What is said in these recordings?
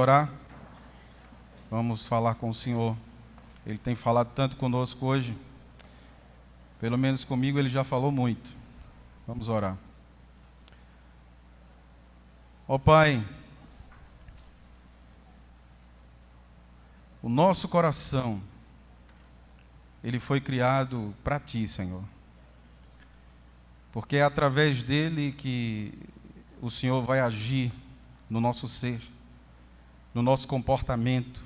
orar. Vamos falar com o Senhor. Ele tem falado tanto conosco hoje. Pelo menos comigo ele já falou muito. Vamos orar. Ó Pai, o nosso coração, ele foi criado para Ti, Senhor. Porque é através dele que o Senhor vai agir no nosso ser, no nosso comportamento,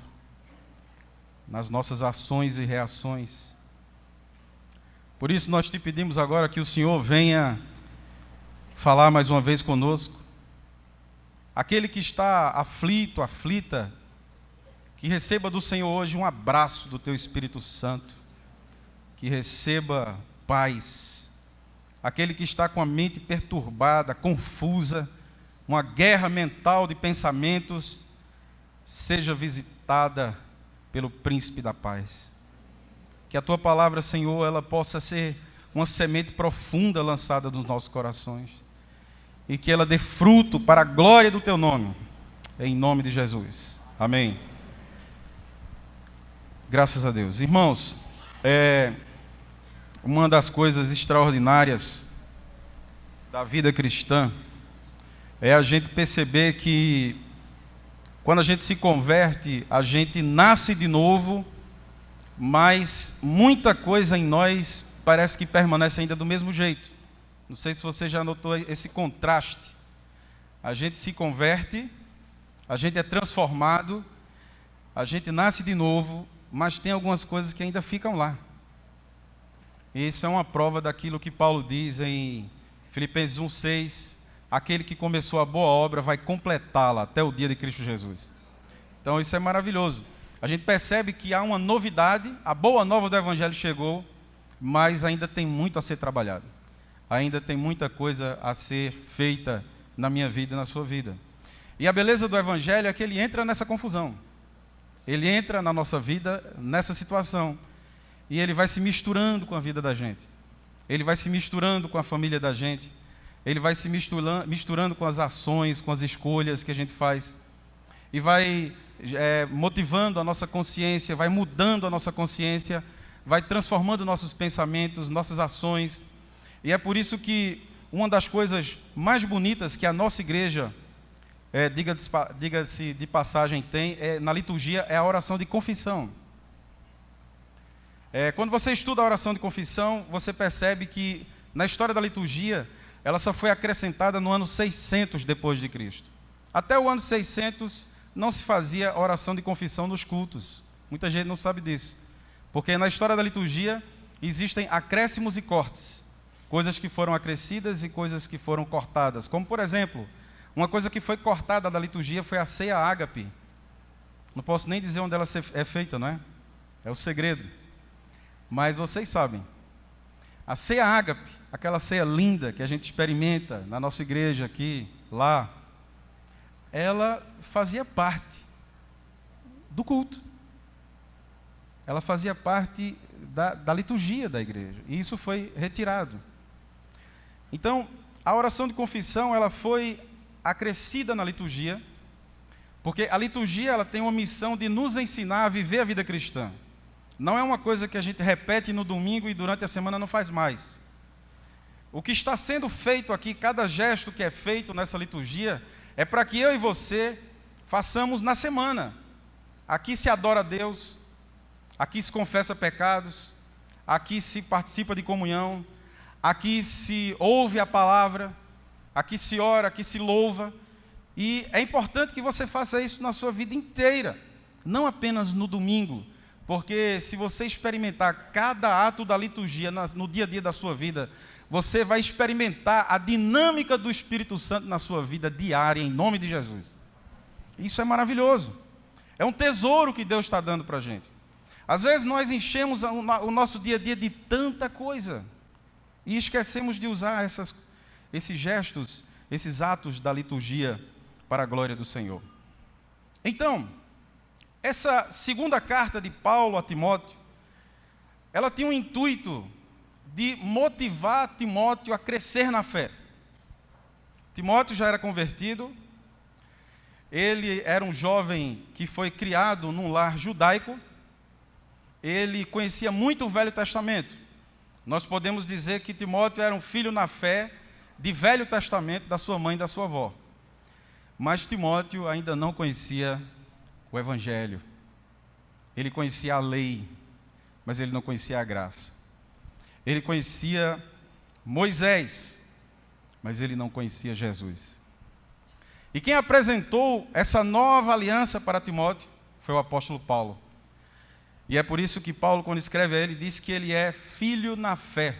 nas nossas ações e reações. Por isso nós te pedimos agora que o Senhor venha falar mais uma vez conosco. Aquele que está aflito, aflita, que receba do Senhor hoje um abraço do Teu Espírito Santo, que receba paz. Aquele que está com a mente perturbada, confusa, uma guerra mental de pensamentos, seja visitada pelo Príncipe da Paz. Que a Tua palavra, Senhor, ela possa ser uma semente profunda lançada nos nossos corações. E que ela dê fruto para a glória do Teu nome. Em nome de Jesus. Amém. Graças a Deus. Irmãos, uma das coisas extraordinárias da vida cristã é a gente perceber que quando a gente se converte, a gente nasce de novo, mas muita coisa em nós parece que permanece ainda do mesmo jeito. Não sei se você já notou esse contraste. A gente se converte, a gente é transformado, a gente nasce de novo, mas tem algumas coisas que ainda ficam lá. Isso é uma prova daquilo que Paulo diz em Filipenses 1,6, aquele que começou a boa obra vai completá-la até o dia de Cristo Jesus. Então isso é maravilhoso. A gente percebe que há uma novidade, a boa nova do Evangelho chegou, mas ainda tem muito a ser trabalhado. Ainda tem muita coisa a ser feita na minha vida e na sua vida. E a beleza do Evangelho é que ele entra nessa confusão. Ele entra na nossa vida, nessa situação. E ele vai se misturando com a vida da gente. Ele vai se misturando com a família da gente. Ele vai se misturando com as ações, com as escolhas que a gente faz. E vai motivando a nossa consciência, vai mudando a nossa consciência, vai transformando nossos pensamentos, nossas ações. E é por isso que uma das coisas mais bonitas que a nossa igreja, diga-se de passagem, tem na liturgia é a oração de confissão. Quando você estuda a oração de confissão, você percebe que na história da liturgia, ela só foi acrescentada no ano 600 depois de Cristo. Até o ano 600 não se fazia oração de confissão nos cultos. Muita gente não sabe disso. Porque na história da liturgia existem acréscimos e cortes. Coisas que foram acrescidas e coisas que foram cortadas. Como, por exemplo, uma coisa que foi cortada da liturgia foi a ceia ágape. Não posso nem dizer onde ela é feita, não é? É o segredo. Mas vocês sabem, a ceia ágape, aquela ceia linda que a gente experimenta na nossa igreja aqui, lá, ela fazia parte do culto. Ela fazia parte da liturgia da igreja. E isso foi retirado. Então, a oração de confissão, ela foi acrescida na liturgia, porque a liturgia ela tem uma missão de nos ensinar a viver a vida cristã. Não é uma coisa que a gente repete no domingo e durante a semana não faz mais. O que está sendo feito aqui, cada gesto que é feito nessa liturgia, é para que eu e você façamos na semana. Aqui se adora a Deus, aqui se confessa pecados, aqui se participa de comunhão, aqui se ouve a palavra, aqui se ora, aqui se louva. E é importante que você faça isso na sua vida inteira, não apenas no domingo. Porque se você experimentar cada ato da liturgia no dia a dia da sua vida, você vai experimentar a dinâmica do Espírito Santo na sua vida diária, em nome de Jesus. Isso é maravilhoso. É um tesouro que Deus está dando para a gente. Às vezes nós enchemos o nosso dia a dia de tanta coisa e esquecemos de usar esses gestos, esses atos da liturgia para a glória do Senhor. Então, essa segunda carta de Paulo a Timóteo, ela tinha um intuito de motivar Timóteo a crescer na fé. Timóteo já era convertido, Ele era um jovem que foi criado num lar judaico. Ele conhecia muito o Velho Testamento. Nós podemos dizer que Timóteo era um filho na fé de Velho Testamento da sua mãe e da sua avó. Mas Timóteo ainda não conhecia o Evangelho. Ele conhecia a lei, mas ele não conhecia a graça. Ele conhecia Moisés, mas ele não conhecia Jesus. E quem apresentou essa nova aliança para Timóteo foi o apóstolo Paulo. E é por isso que Paulo, quando escreve a ele, diz que ele é filho na fé.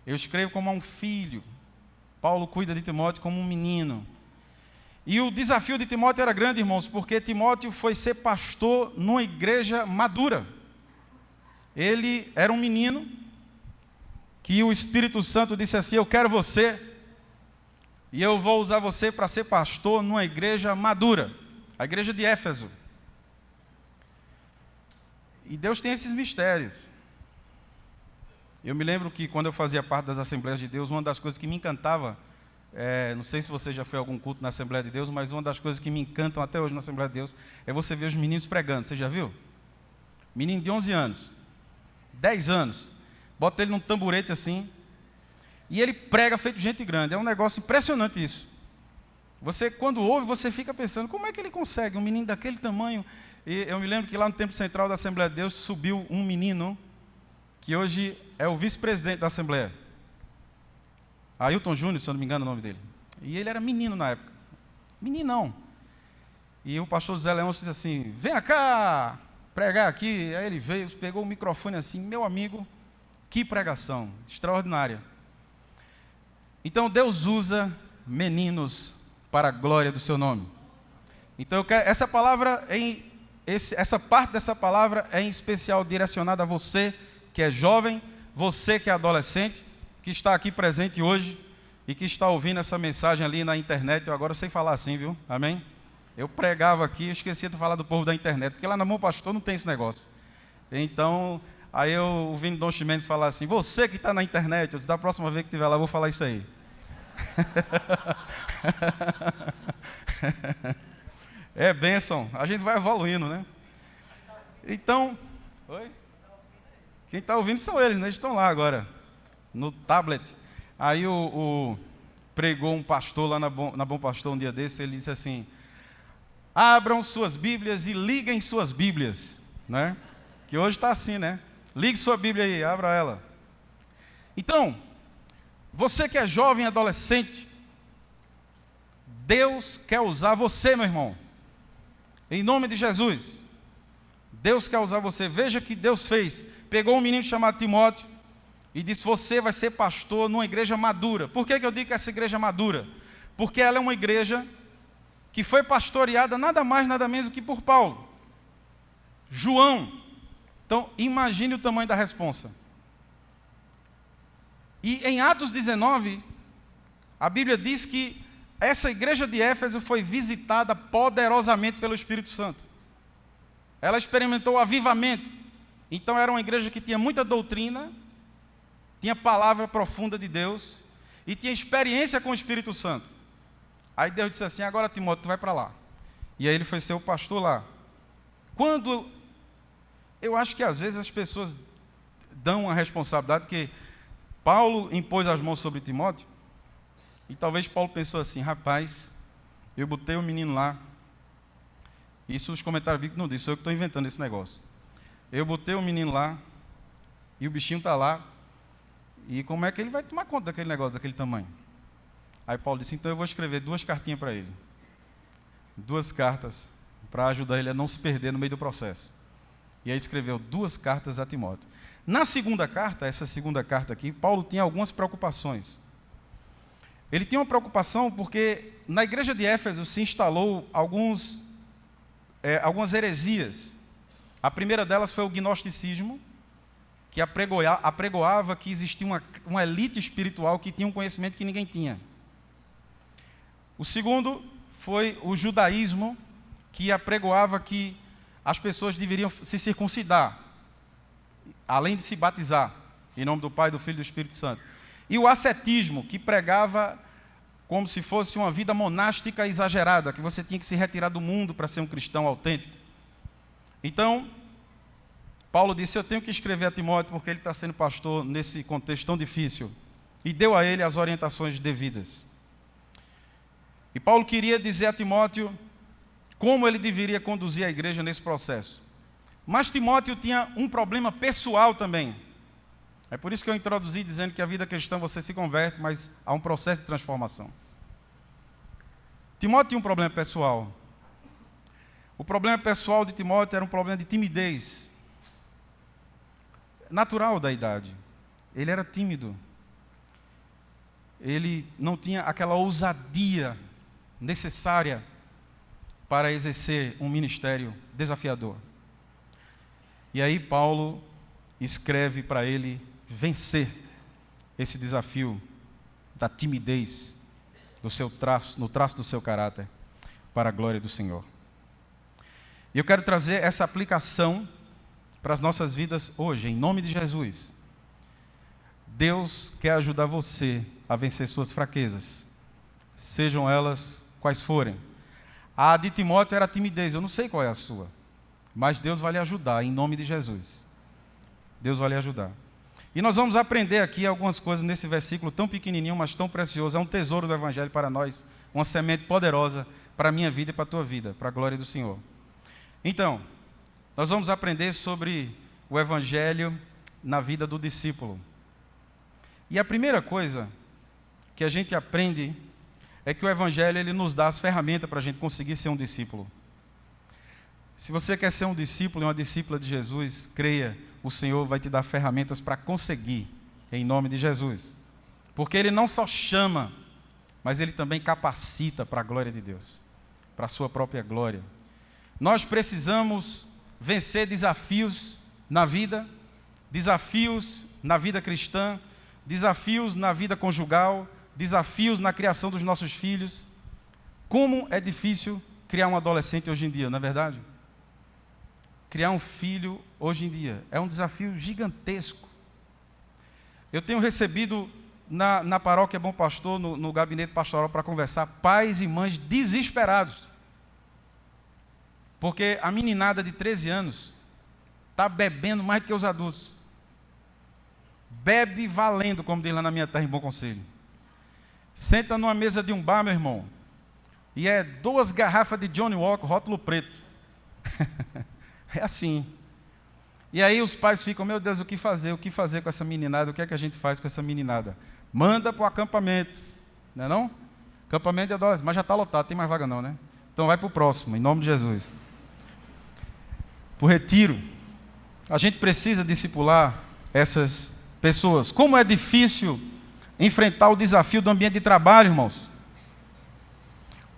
Eu escrevo como um filho. Paulo cuida de Timóteo como um menino. E o desafio de Timóteo era grande, irmãos, porque Timóteo foi ser pastor numa igreja madura. Ele era um menino que o Espírito Santo disse assim: eu quero você, e eu vou usar você para ser pastor numa igreja madura, a igreja de Éfeso. E Deus tem esses mistérios. Eu me lembro que quando eu fazia parte das Assembleias de Deus, uma das coisas que me encantava, não sei se você já foi a algum culto na Assembleia de Deus, mas uma das coisas que me encantam até hoje na Assembleia de Deus é você ver os meninos pregando. Você já viu? Menino de 11 anos, 10 anos, bota ele num tamborete assim, e ele prega feito gente grande. É um negócio impressionante isso. Você, quando ouve, você fica pensando, como é que ele consegue? Um menino daquele tamanho. E eu me lembro que lá no Templo Central da Assembleia de Deus subiu um menino, que hoje é o vice-presidente da Assembleia. Ailton Júnior, se eu não me engano o nome dele. E ele era menino na época. Meninão. E o pastor José Leão disse assim: venha cá pregar aqui. Aí ele veio, pegou o microfone assim: meu amigo, que pregação extraordinária. Então Deus usa meninos para a glória do seu nome. Então essa palavra, essa parte dessa palavra é em especial direcionada a você que é jovem, você que é adolescente, que está aqui presente hoje e que está ouvindo essa mensagem ali na internet. Eu agora sei falar assim, viu? Amém? Eu pregava aqui, eu esquecia de falar do povo da internet, porque lá na Mão Pastor não tem esse negócio. Então, aí eu ouvi Dom Ximenes falar assim: você que está na internet, eu disse, da próxima vez que estiver lá, eu vou falar isso aí. É bênção, a gente vai evoluindo, né? Então, oi? Quem está ouvindo são eles, né? Eles estão lá agora, no tablet. Aí pregou um pastor lá na Bom Pastor um dia desse, ele disse assim: abram suas Bíblias e liguem suas Bíblias, né? Que hoje está assim, né? Ligue sua Bíblia aí, abra ela. Então, você que é jovem, adolescente, Deus quer usar você, meu irmão. Em nome de Jesus. Deus quer usar você. Veja o que Deus fez. Pegou um menino chamado Timóteo e disse: você vai ser pastor numa igreja madura. Por que eu digo que essa igreja é madura? Porque ela é uma igreja que foi pastoreada nada mais, nada menos do que por Paulo. João. Então, imagine o tamanho da responsa. E em Atos 19, a Bíblia diz que essa igreja de Éfeso foi visitada poderosamente pelo Espírito Santo. Ela experimentou o avivamento. Então era uma igreja que tinha muita doutrina, tinha palavra profunda de Deus e tinha experiência com o Espírito Santo. Aí Deus disse assim: agora Timóteo, tu vai para lá. E aí ele foi ser o pastor lá. Quando eu acho que às vezes as pessoas dão uma responsabilidade, que Paulo impôs as mãos sobre Timóteo, e talvez Paulo pensou assim: rapaz, eu botei o menino lá. Isso os comentários bíblicos não dizem, sou eu que estou inventando esse negócio. Eu botei o menino lá, e o bichinho está lá, e como é que ele vai tomar conta daquele negócio, daquele tamanho? Aí Paulo disse: então eu vou escrever 2 cartinhas para ele. 2 cartas, para ajudar ele a não se perder no meio do processo. E aí escreveu 2 cartas a Timóteo. Na segunda carta, essa segunda carta aqui, Paulo tinha algumas preocupações. Ele tinha uma preocupação porque na igreja de Éfeso se instalou algumas heresias. A primeira delas foi o gnosticismo, que apregoava que existia uma elite espiritual que tinha um conhecimento que ninguém tinha. O segundo foi o judaísmo, que apregoava que as pessoas deveriam se circuncidar, além de se batizar, em nome do Pai, do Filho e do Espírito Santo. E o ascetismo, que pregava como se fosse uma vida monástica exagerada, que você tinha que se retirar do mundo para ser um cristão autêntico. Então, Paulo disse, eu tenho que escrever a Timóteo porque ele está sendo pastor nesse contexto tão difícil. E deu a ele as orientações devidas. E Paulo queria dizer a Timóteo como ele deveria conduzir a igreja nesse processo. Mas Timóteo tinha um problema pessoal também. É por isso que eu introduzi dizendo que a vida cristã você se converte, mas há um processo de transformação. Timóteo tinha um problema pessoal. O problema pessoal de Timóteo era um problema de timidez. Natural da idade. Ele era tímido. Ele não tinha aquela ousadia necessária para exercer um ministério desafiador. E aí Paulo escreve para ele vencer esse desafio da timidez no traço do seu caráter para a glória do Senhor. E eu quero trazer essa aplicação para as nossas vidas hoje, em nome de Jesus. Deus quer ajudar você a vencer suas fraquezas, sejam elas quais forem. A de Timóteo era a timidez, eu não sei qual é a sua, mas Deus vai lhe ajudar, em nome de Jesus. Deus vai lhe ajudar. E nós vamos aprender aqui algumas coisas nesse versículo tão pequenininho, mas tão precioso. É um tesouro do Evangelho para nós, uma semente poderosa para a minha vida e para a tua vida, para a glória do Senhor. Então, nós vamos aprender sobre o Evangelho na vida do discípulo. E a primeira coisa que a gente aprende é que o Evangelho ele nos dá as ferramentas para a gente conseguir ser um discípulo. Se você quer ser um discípulo e uma discípula de Jesus, creia, o Senhor vai te dar ferramentas para conseguir, em nome de Jesus. Porque Ele não só chama, mas Ele também capacita para a glória de Deus, para a sua própria glória. Nós precisamos vencer desafios na vida cristã, desafios na vida conjugal, desafios na criação dos nossos filhos. Como é difícil criar um adolescente hoje em dia, não é verdade? Criar um filho hoje em dia é um desafio gigantesco. Eu tenho recebido na paróquia Bom Pastor, no gabinete pastoral para conversar, pais e mães desesperados. Porque a meninada de 13 anos está bebendo mais do que os adultos. Bebe valendo, como diz lá na minha terra em Bom Conselho. Senta numa mesa de um bar, meu irmão, e é 2 garrafas de Johnny Walker, rótulo preto. É assim. E aí os pais ficam, meu Deus, o que fazer com essa meninada? O que é que a gente faz com essa meninada? Manda para o acampamento, não é não? Acampamento de adolescentes, mas já está lotado, tem mais vaga não, né? Então vai para o próximo, em nome de Jesus. Para o retiro. A gente precisa discipular essas pessoas. Como é difícil enfrentar o desafio do ambiente de trabalho, irmãos.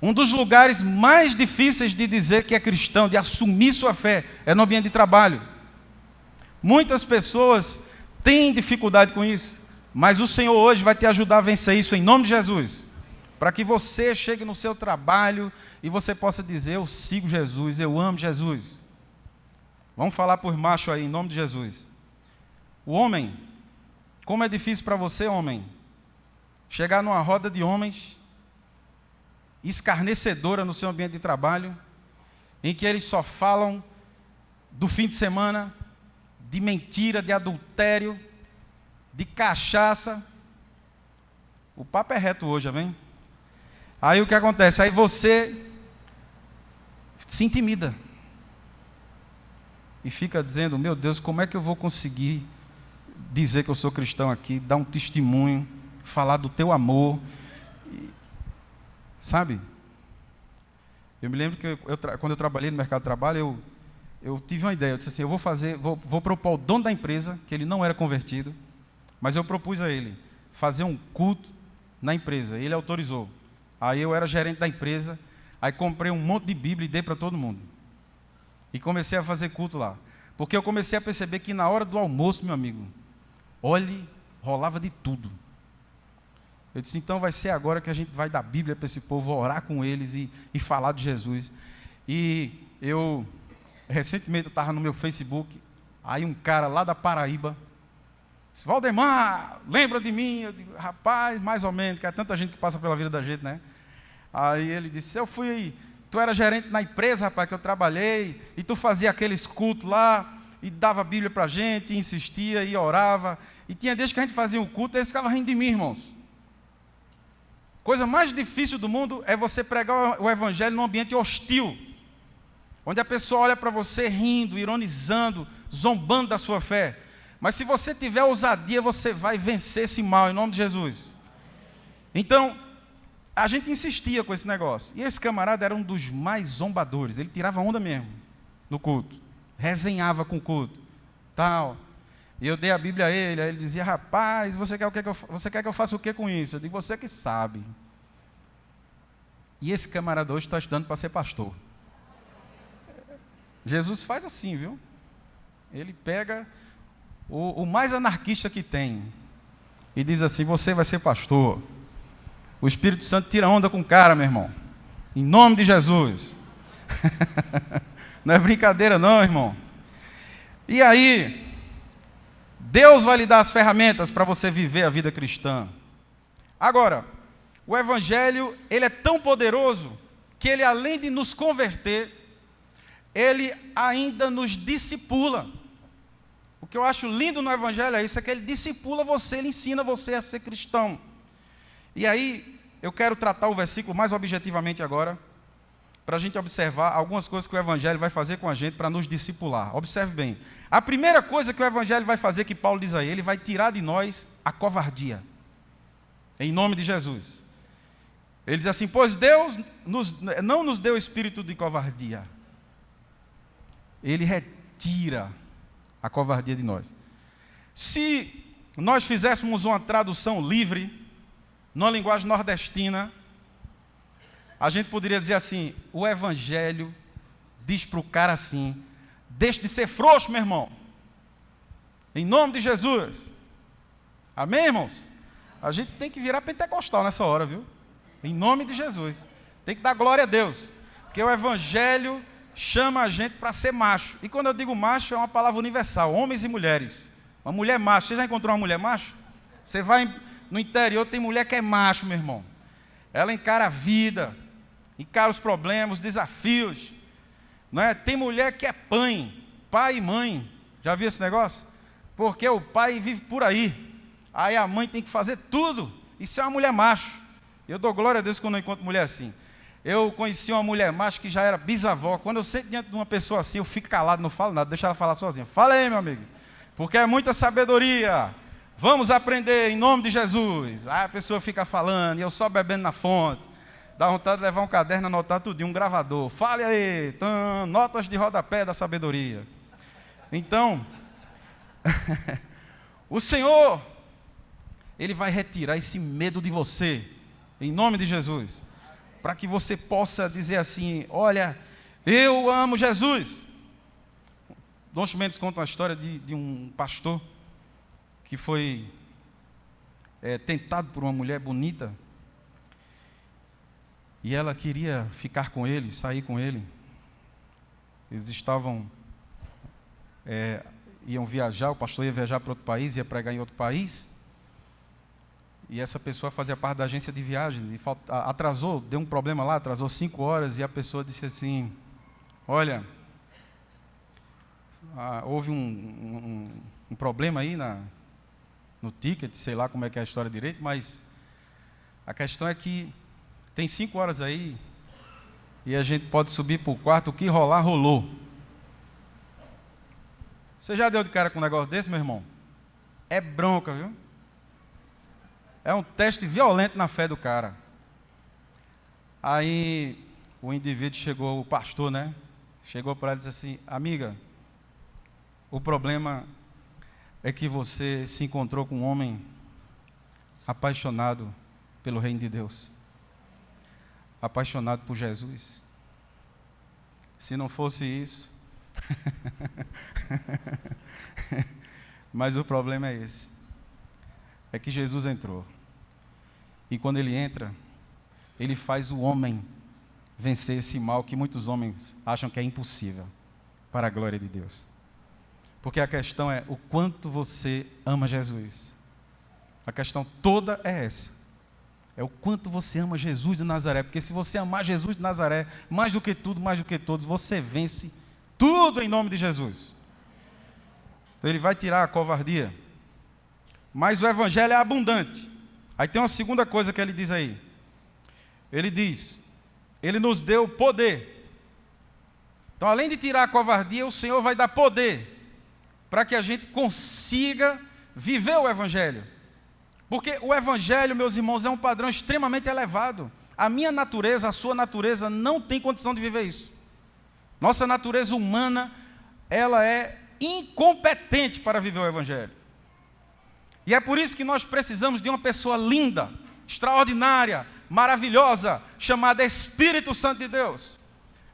Um dos lugares mais difíceis de dizer que é cristão, de assumir sua fé, é no ambiente de trabalho. Muitas pessoas têm dificuldade com isso, mas o Senhor hoje vai te ajudar a vencer isso em nome de Jesus. Para que você chegue no seu trabalho e você possa dizer, eu sigo Jesus, eu amo Jesus. Vamos falar por macho aí, em nome de Jesus. O homem, como é difícil para você, homem, chegar numa roda de homens escarnecedora no seu ambiente de trabalho, em que eles só falam do fim de semana, de mentira, de adultério, de cachaça. O papo é reto hoje, amém? Aí o que acontece? Aí você se intimida e fica dizendo, meu Deus, como é que eu vou conseguir dizer que eu sou cristão aqui, dar um testemunho, falar do teu amor? Sabe? Eu me lembro que quando eu trabalhei no mercado de trabalho, eu tive uma ideia. Eu disse assim, eu vou propor ao dono da empresa, que ele não era convertido, mas eu propus a ele fazer um culto na empresa. Ele autorizou. Aí eu era gerente da empresa, aí comprei um monte de Bíblia e dei para todo mundo. E comecei a fazer culto lá. Porque eu comecei a perceber que na hora do almoço, meu amigo, olhe, rolava de tudo. Eu disse, então vai ser agora que a gente vai dar Bíblia para esse povo, orar com eles e falar de Jesus. E recentemente eu estava no meu Facebook, aí um cara lá da Paraíba, Disse, Valdemar, lembra de mim? Eu digo, rapaz, mais ou menos, que é tanta gente que passa pela vida da gente, né? Aí ele disse, tu era gerente na empresa, rapaz, que eu trabalhei, e tu fazia aqueles cultos lá, e dava a Bíblia pra gente, e insistia, e orava, e tinha dias que a gente fazia um culto, e eles ficavam rindo de mim, irmãos. Coisa mais difícil do mundo é você pregar o evangelho num ambiente hostil, onde a pessoa olha para você rindo, ironizando, zombando da sua fé. Mas se você tiver ousadia, você vai vencer esse mal, em nome de Jesus. Então, a gente insistia com esse negócio. E esse camarada era um dos mais zombadores. Ele tirava onda mesmo no culto. Resenhava com o culto. Tal. E eu dei a Bíblia a ele. Aí ele dizia, rapaz, você quer que eu faça o que com isso? Eu digo, você que sabe. E esse camarada hoje está estudando para ser pastor. Jesus faz assim, viu? Ele pega o mais anarquista que tem e diz assim, você vai ser pastor. O Espírito Santo tira onda com o cara, meu irmão. Em nome de Jesus. Não é brincadeira não, irmão. E aí, Deus vai lhe dar as ferramentas para você viver a vida cristã. Agora, o Evangelho, ele é tão poderoso que ele, além de nos converter, ele ainda nos discipula. O que eu acho lindo no Evangelho é isso, é que ele discipula você, ele ensina você a ser cristão. E aí, eu quero tratar o versículo mais objetivamente agora, para a gente observar algumas coisas que o Evangelho vai fazer com a gente para nos discipular. Observe bem. A primeira coisa que o Evangelho vai fazer, que Paulo diz aí, ele vai tirar de nós a covardia. Em nome de Jesus. Ele diz assim, pois Deus não nos deu espírito de covardia. Ele retira a covardia de nós. Se nós fizéssemos uma tradução livre, numa linguagem nordestina, a gente poderia dizer assim, o Evangelho diz para o cara assim, deixe de ser frouxo, meu irmão. Em nome de Jesus. Amém, irmãos? A gente tem que virar pentecostal nessa hora, viu? Em nome de Jesus. Tem que dar glória a Deus. Porque o Evangelho chama a gente para ser macho. E quando eu digo macho, é uma palavra universal, homens e mulheres. Uma mulher macho. Você já encontrou uma mulher macho? Você vai no interior, tem mulher que é macho, meu irmão. Ela encara a vida, encara os problemas, os desafios. Não é? Tem mulher que é pai e mãe. Já viu esse negócio? Porque o pai vive por aí. Aí a mãe tem que fazer tudo. Isso é uma mulher macho. Eu dou glória a Deus quando eu encontro mulher assim. Eu conheci uma mulher macho que já era bisavó. Quando eu sento diante de uma pessoa assim, eu fico calado, não falo nada, deixo ela falar sozinha. Fala aí, meu amigo. Porque é muita sabedoria. Vamos aprender em nome de Jesus. Aí a pessoa fica falando, e eu só bebendo na fonte. Dá vontade de levar um caderno, anotar tudo, um gravador. Fale aí, notas de rodapé da sabedoria. Então, o Senhor, Ele vai retirar esse medo de você, em nome de Jesus, para que você possa dizer assim, olha, eu amo Jesus. Dom Mendes conta uma história de um pastor que foi tentado por uma mulher bonita, e ela queria ficar com ele, sair com ele. Eles iam viajar, o pastor ia viajar para outro país, ia pregar em outro país, e essa pessoa fazia parte da agência de viagens, e atrasou, deu um problema lá, atrasou 5 horas, e a pessoa disse assim, olha, houve um problema aí no ticket, sei lá como é que é a história direito, mas a questão é que tem 5 horas aí, e a gente pode subir para o quarto, o que rolar, rolou. Você já deu de cara com um negócio desse, meu irmão? É bronca, viu? É um teste violento na fé do cara. Aí o indivíduo chegou, o pastor, né? Chegou para ela e disse assim, amiga, o problema é que você se encontrou com um homem apaixonado pelo reino de Deus. Apaixonado por Jesus. Se não fosse isso... Mas o problema é esse. É que Jesus entrou. E quando ele entra, ele faz o homem vencer esse mal que muitos homens acham que é impossível, para a glória de Deus. Porque a questão é o quanto você ama Jesus. A questão toda é essa. É o quanto você ama Jesus de Nazaré. Porque se você amar Jesus de Nazaré, mais do que tudo, mais do que todos, você vence tudo em nome de Jesus. Então ele vai tirar a covardia. Mas o evangelho é abundante. Aí tem uma segunda coisa que ele diz aí. Ele diz, ele nos deu poder. Então além de tirar a covardia, o Senhor vai dar poder para que a gente consiga viver o evangelho. Porque o evangelho, meus irmãos, é um padrão extremamente elevado. A minha natureza, a sua natureza não tem condição de viver isso. Nossa natureza humana, ela é incompetente para viver o evangelho. E é por isso que nós precisamos de uma pessoa linda, extraordinária, maravilhosa, chamada Espírito Santo de Deus.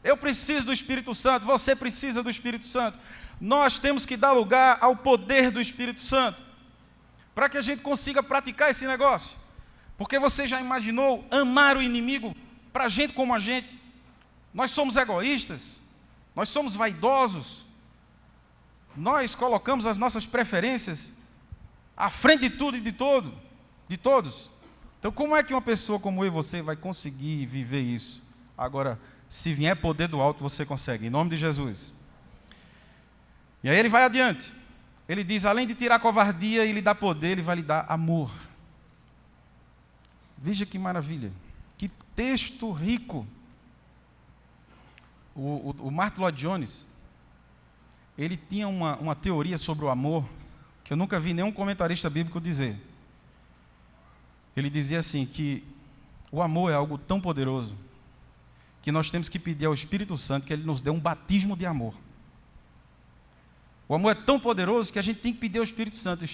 Eu preciso do Espírito Santo, você precisa do Espírito Santo. Nós temos que dar lugar ao poder do Espírito Santo, para que a gente consiga praticar esse negócio. Porque você já imaginou amar o inimigo para gente como a gente? Nós somos egoístas, nós somos vaidosos, nós colocamos as nossas preferências à frente de tudo e de todos. Então como é que uma pessoa como eu e você vai conseguir viver isso? Agora, se vier poder do alto, você consegue, em nome de Jesus. E aí ele vai adiante. Ele diz, além de tirar a covardia e lhe dar poder, ele vai lhe dar amor. Veja que maravilha, que texto rico. O Martin Lloyd Jones, ele tinha uma teoria sobre o amor, que eu nunca vi nenhum comentarista bíblico dizer. Ele dizia assim, que o amor é algo tão poderoso, que nós temos que pedir ao Espírito Santo que ele nos dê um batismo de amor. O amor é tão poderoso que a gente tem que pedir ao Espírito Santo,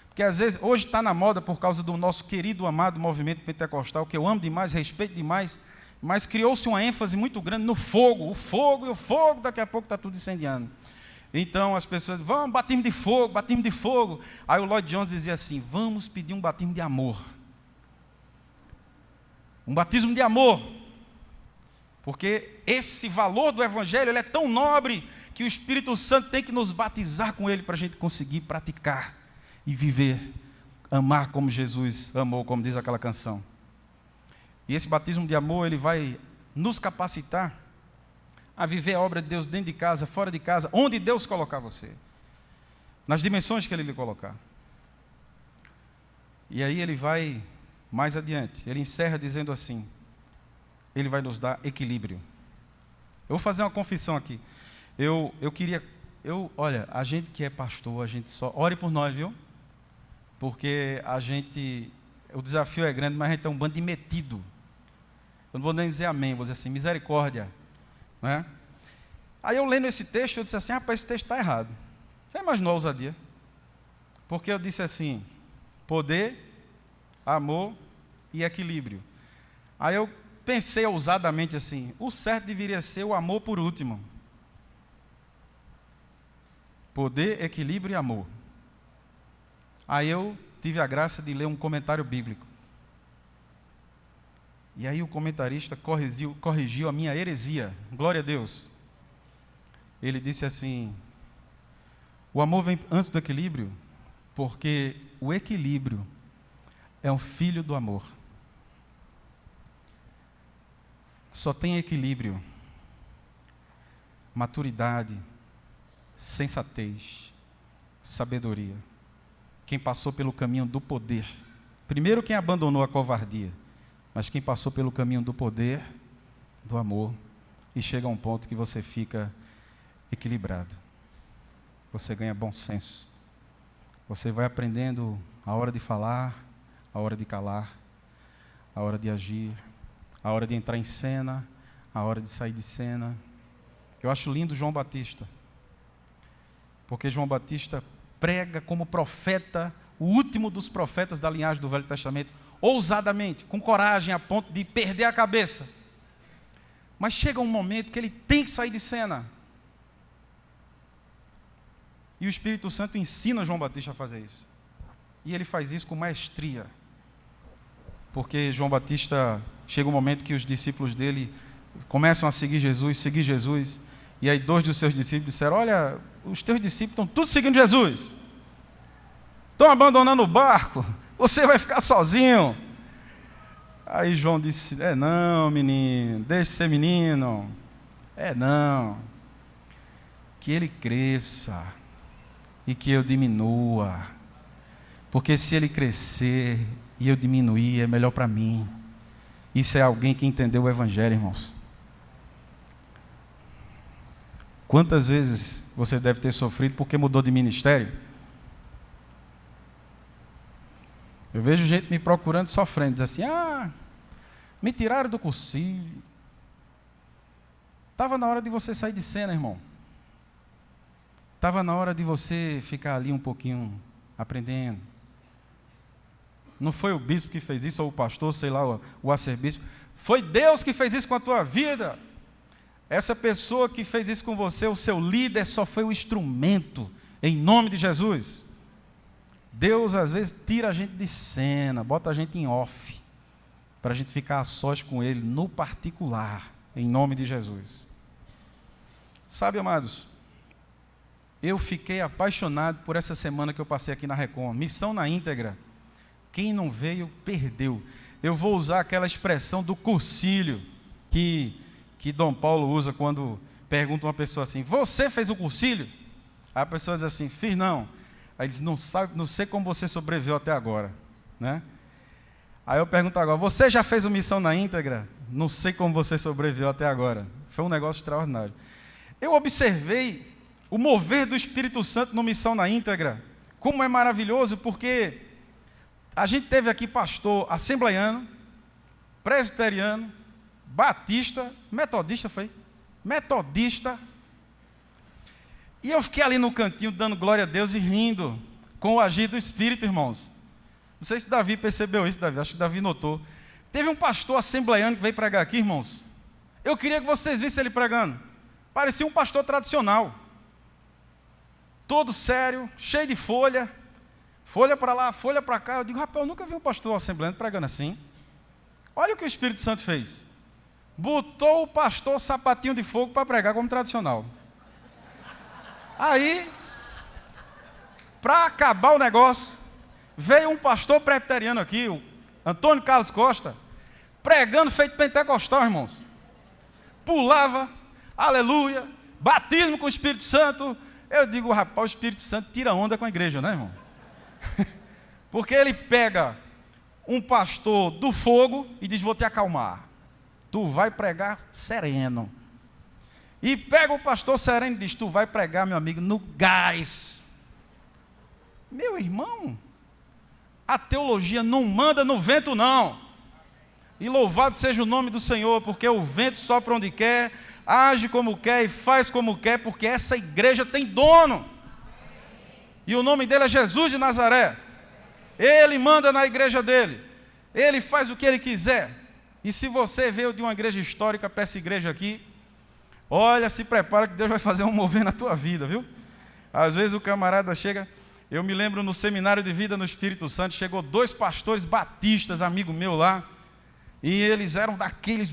porque às vezes, hoje está na moda por causa do nosso querido, amado movimento pentecostal, que eu amo demais, respeito demais, mas criou-se uma ênfase muito grande no fogo, o fogo, daqui a pouco está tudo incendiando. Então as pessoas, vamos, batismo de fogo. Aí o Lloyd Jones dizia assim, vamos pedir um batismo de amor. Um batismo de amor. Porque esse valor do evangelho, ele é tão nobre, que o Espírito Santo tem que nos batizar com ele, para a gente conseguir praticar e viver, amar como Jesus amou, como diz aquela canção. E esse batismo de amor, ele vai nos capacitar a viver a obra de Deus dentro de casa, fora de casa, onde Deus colocar você, nas dimensões que Ele lhe colocar. E aí ele vai mais adiante, ele encerra dizendo assim, ele vai nos dar equilíbrio. Eu vou fazer uma confissão aqui. Olha, a gente que é pastor, a gente só, ore por nós, viu? Porque o desafio é grande, mas a gente é um bando de metido. Eu não vou nem dizer amém, vou dizer assim, misericórdia. Não é? Aí eu lendo esse texto, eu disse assim, rapaz, esse texto está errado. Já imaginou a ousadia? Porque eu disse assim, poder, amor e equilíbrio. Aí eu pensei ousadamente assim, o certo deveria ser o amor por último. Poder, equilíbrio e amor. Aí eu tive a graça de ler um comentário bíblico. E aí o comentarista corrigiu a minha heresia. Glória a Deus. Ele disse assim, o amor vem antes do equilíbrio, porque o equilíbrio é um filho do amor. Só tem equilíbrio, maturidade, sensatez, sabedoria. Quem passou pelo caminho do poder. Primeiro quem abandonou a covardia, mas quem passou pelo caminho do poder, do amor, e chega a um ponto que você fica equilibrado. Você ganha bom senso. Você vai aprendendo a hora de falar, a hora de calar, a hora de agir, a hora de entrar em cena, a hora de sair de cena. Eu acho lindo João Batista, porque João Batista prega como profeta, o último dos profetas da linhagem do Velho Testamento, ousadamente, com coragem, a ponto de perder a cabeça. Mas chega um momento que ele tem que sair de cena. E o Espírito Santo ensina João Batista a fazer isso. E ele faz isso com maestria. Porque João Batista, chega um momento que os discípulos dele começam a seguir Jesus, E aí 2 dos seus discípulos disseram: olha, os teus discípulos estão todos seguindo Jesus. Estão abandonando o barco, você vai ficar sozinho. Aí João disse: não, menino, deixe ser menino. Não. Que ele cresça e que eu diminua. Porque se ele crescer e eu diminuir, é melhor para mim. Isso é alguém que entendeu o Evangelho, irmãos. Quantas vezes você deve ter sofrido porque mudou de ministério? Eu vejo gente me procurando sofrendo, diz assim: me tiraram do cursilho. Estava na hora de você sair de cena, irmão. Estava na hora de você ficar ali um pouquinho aprendendo. Não foi o bispo que fez isso, ou o pastor, sei lá, o arcebispo. Foi Deus que fez isso com a tua vida. Essa pessoa que fez isso com você, o seu líder, só foi o instrumento, em nome de Jesus. Deus, às vezes, tira a gente de cena, bota a gente em off, para a gente ficar a sós com Ele, no particular, em nome de Jesus. Sabe, amados, eu fiquei apaixonado por essa semana que eu passei aqui na Recon. Missão na íntegra. Quem não veio, perdeu. Eu vou usar aquela expressão do cursilho, que Dom Paulo usa quando pergunta uma pessoa assim: você fez o cursilho? Aí a pessoa diz assim: fiz não. Aí diz: não sei como você sobreviveu até agora, né? Aí eu pergunto agora: você já fez o Missão na íntegra? Não sei como você sobreviveu até agora. Foi um negócio extraordinário. Eu observei o mover do Espírito Santo no Missão na íntegra. Como é maravilhoso, porque a gente teve aqui pastor assembleiano, presbiteriano, batista, metodista, metodista. E eu fiquei ali no cantinho dando glória a Deus e rindo com o agir do Espírito, irmãos. Não sei se Davi percebeu isso, acho que Davi notou. Teve um pastor assembleiano que veio pregar aqui, irmãos. Eu queria que vocês vissem ele pregando. Parecia um pastor tradicional. Todo sério, cheio de folha para lá, folha para cá. Eu digo: rapaz, eu nunca vi um pastor assembleiano pregando assim. Olha o que o Espírito Santo fez. Botou o pastor sapatinho de fogo para pregar como tradicional. Aí, para acabar o negócio, veio um pastor presbiteriano aqui, o Antônio Carlos Costa, pregando feito pentecostal, irmãos. Pulava, aleluia, batismo com o Espírito Santo. Eu digo: rapaz, o Espírito Santo tira onda com a igreja, né, irmão? Porque ele pega um pastor do fogo e diz: vou te acalmar. Tu vai pregar sereno. E pega o pastor sereno e diz: tu vai pregar, meu amigo, no gás. Meu irmão, a teologia não manda no vento, não. E louvado seja o nome do Senhor, porque o vento sopra onde quer, age como quer e faz como quer, porque essa igreja tem dono. E o nome dele é Jesus de Nazaré. Ele manda na igreja dele. Ele faz o que ele quiser. E se você veio de uma igreja histórica para essa igreja aqui, olha, se prepara que Deus vai fazer um mover na tua vida, viu? Às vezes o camarada chega... Eu me lembro no seminário de vida no Espírito Santo, chegou 2 pastores batistas, amigo meu lá, e eles eram daqueles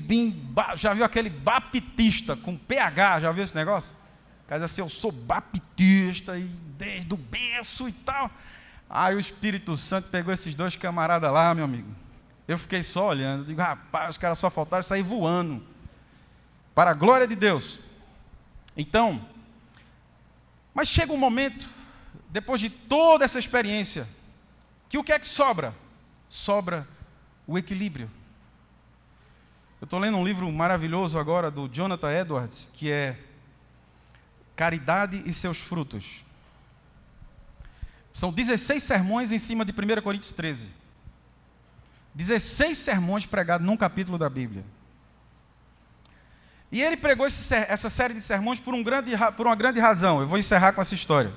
já viu aquele baptista com PH, já viu esse negócio? O cara diz assim: eu sou baptista, e desde o berço e tal. Aí o Espírito Santo pegou esses 2 camaradas lá, meu amigo. Eu fiquei só olhando, digo: rapaz, os caras só faltaram sair voando, para a glória de Deus. Então, mas chega um momento, depois de toda essa experiência, que o que é que sobra? Sobra o equilíbrio. Eu estou lendo um livro maravilhoso agora do Jonathan Edwards, que é Caridade e seus frutos. São 16 sermões em cima de 1 Coríntios 13. 16 sermões pregados num capítulo da Bíblia. E ele pregou essa série de sermões por uma grande razão. Eu vou encerrar com essa história.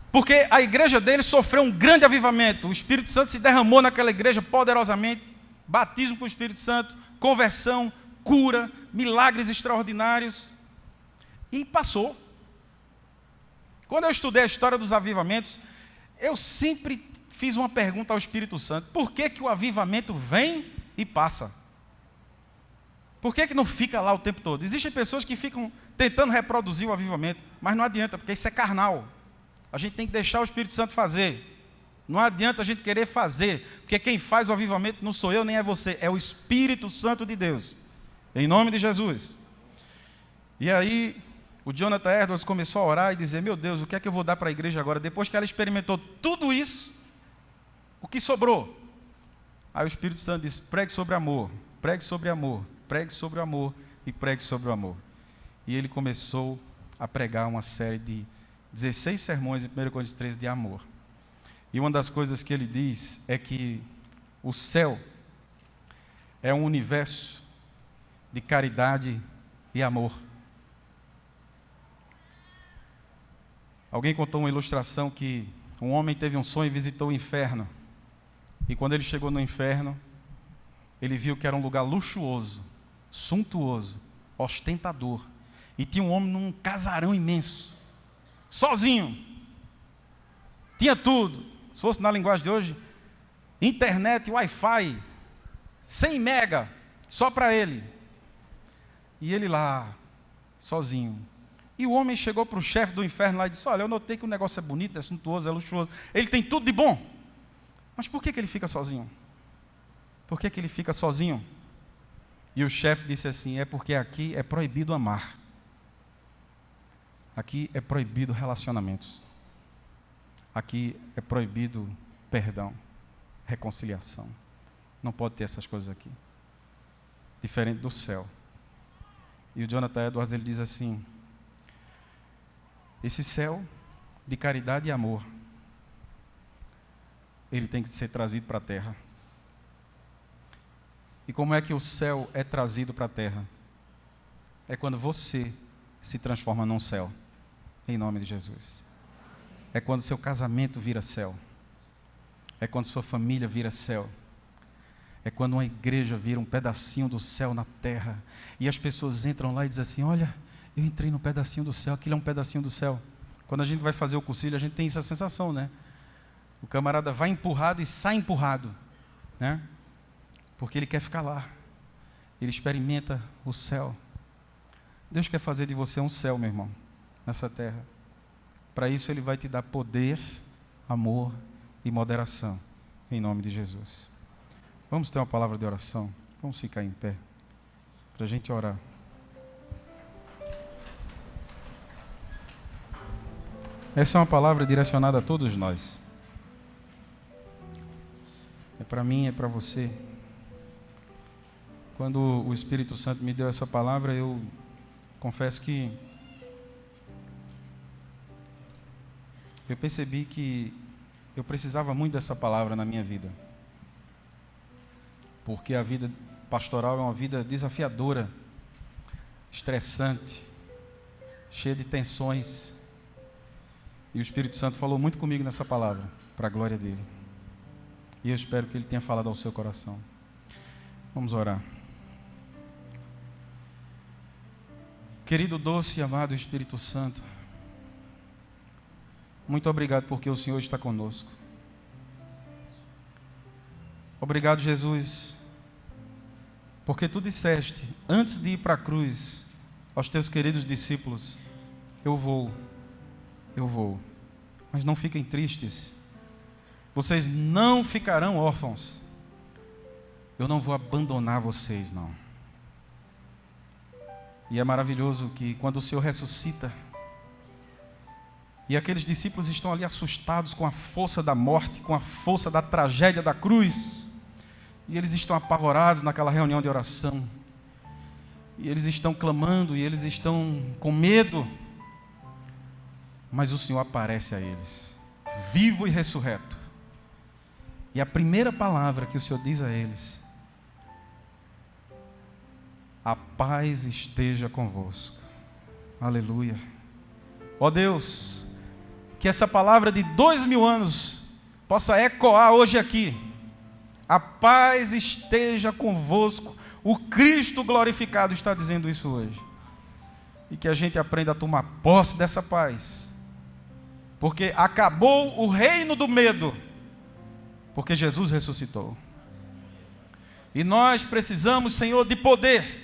Porque a igreja dele sofreu um grande avivamento. O Espírito Santo se derramou naquela igreja poderosamente. Batismo com o Espírito Santo, conversão, cura, milagres extraordinários. E passou. Quando eu estudei a história dos avivamentos, eu sempre fiz uma pergunta ao Espírito Santo: por que o avivamento vem e passa? Por que não fica lá o tempo todo? Existem pessoas que ficam tentando reproduzir o avivamento, mas não adianta, porque isso é carnal. A gente tem que deixar o Espírito Santo fazer. Não adianta a gente querer fazer, porque quem faz o avivamento não sou eu nem é você, é o Espírito Santo de Deus. Em nome de Jesus. E aí, o Jonathan Edwards começou a orar e dizer, meu Deus, o que é que eu vou dar para a igreja agora? Depois que ela experimentou tudo isso, o que sobrou? Aí o Espírito Santo disse, pregue sobre amor, pregue sobre amor, pregue sobre o amor e pregue sobre o amor. E ele começou a pregar uma série de 16 sermões em 1 Coríntios 13 de amor. E uma das coisas que ele diz é que o céu é um universo de caridade e amor. Alguém contou uma ilustração que um homem teve um sonho e visitou o inferno. E quando ele chegou no inferno, ele viu que era um lugar luxuoso, suntuoso, ostentador. E tinha um homem num casarão imenso, sozinho. Tinha tudo. Se fosse na linguagem de hoje, internet, Wi-Fi, 100 mega, só para ele. E ele lá, sozinho. E o homem chegou para o chefe do inferno lá e disse, olha, eu notei que o negócio é bonito, é suntuoso, é luxuoso. Ele tem tudo de bom. Mas por que ele fica sozinho? Por que ele fica sozinho? E o chefe disse assim, é porque aqui é proibido amar. Aqui é proibido relacionamentos. Aqui é proibido perdão, reconciliação. Não pode ter essas coisas aqui. Diferente do céu. E o Jonathan Edwards, ele diz assim, esse céu de caridade e amor, ele tem que ser trazido para a terra. E como é que o céu é trazido para a terra? É quando você se transforma num céu, em nome de Jesus. É quando seu casamento vira céu. É quando sua família vira céu. É quando uma igreja vira um pedacinho do céu na terra. E as pessoas entram lá e dizem assim, olha, eu entrei num pedacinho do céu, aquilo é um pedacinho do céu. Quando a gente vai fazer o cursilho, a gente tem essa sensação, né? O camarada vai empurrado e sai empurrado, né? Porque ele quer ficar lá. Ele experimenta o céu. Deus quer fazer de você um céu, meu irmão, nessa terra. Para isso Ele vai te dar poder, amor e moderação, em nome de Jesus. Vamos ter uma palavra de oração? Vamos ficar em pé, para a gente orar. Essa é uma palavra direcionada a todos nós. É para mim, é para você. Quando o Espírito Santo me deu essa palavra, eu confesso que eu percebi que eu precisava muito dessa palavra na minha vida. Porque a vida pastoral é uma vida desafiadora, estressante, cheia de tensões. E o Espírito Santo falou muito comigo nessa palavra, para a glória dele. E eu espero que Ele tenha falado ao seu coração. Vamos orar. Querido, doce e amado Espírito Santo, muito obrigado porque o Senhor está conosco. Obrigado, Jesus, porque Tu disseste, antes de ir para a cruz, aos Teus queridos discípulos, eu vou, mas não fiquem tristes, vocês não ficarão órfãos, eu não vou abandonar vocês, não. E é maravilhoso que quando o Senhor ressuscita, e aqueles discípulos estão ali assustados com a força da morte, com a força da tragédia da cruz, e eles estão apavorados naquela reunião de oração, e eles estão clamando, e eles estão com medo, mas o Senhor aparece a eles, vivo e ressurreto, e a primeira palavra que o Senhor diz a eles: a paz esteja convosco. Aleluia. Ó Deus, que essa palavra de 2000 anos possa ecoar hoje aqui. A paz esteja convosco. O Cristo glorificado está dizendo isso hoje. E que a gente aprenda a tomar posse dessa paz. Porque acabou o reino do medo. Porque Jesus ressuscitou. E nós precisamos, Senhor, de poder.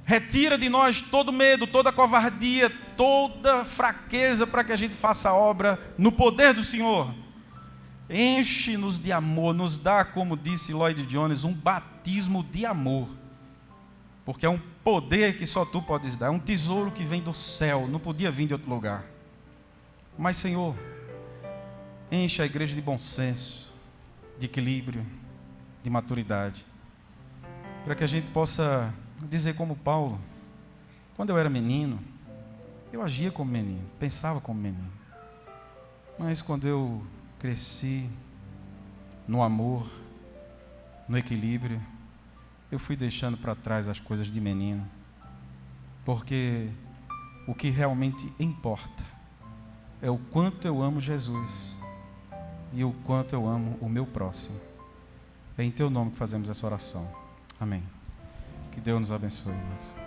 Retira de nós todo medo, toda covardia, toda fraqueza, para que a gente faça a obra no poder do Senhor. Enche-nos de amor, nos dá, como disse Lloyd Jones, um batismo de amor. Porque é um poder que só tu podes dar, é um tesouro que vem do céu, não podia vir de outro lugar. Mas, Senhor, enche a igreja de bom senso, de equilíbrio, de maturidade, para que a gente possa dizer como Paulo: quando eu era menino, eu agia como menino, pensava como menino. Mas quando eu cresci no amor, no equilíbrio, eu fui deixando para trás as coisas de menino, porque o que realmente importa é o quanto eu amo Jesus e o quanto eu amo o meu próximo. É em teu nome que fazemos essa oração. Amém. Que Deus nos abençoe, irmãos.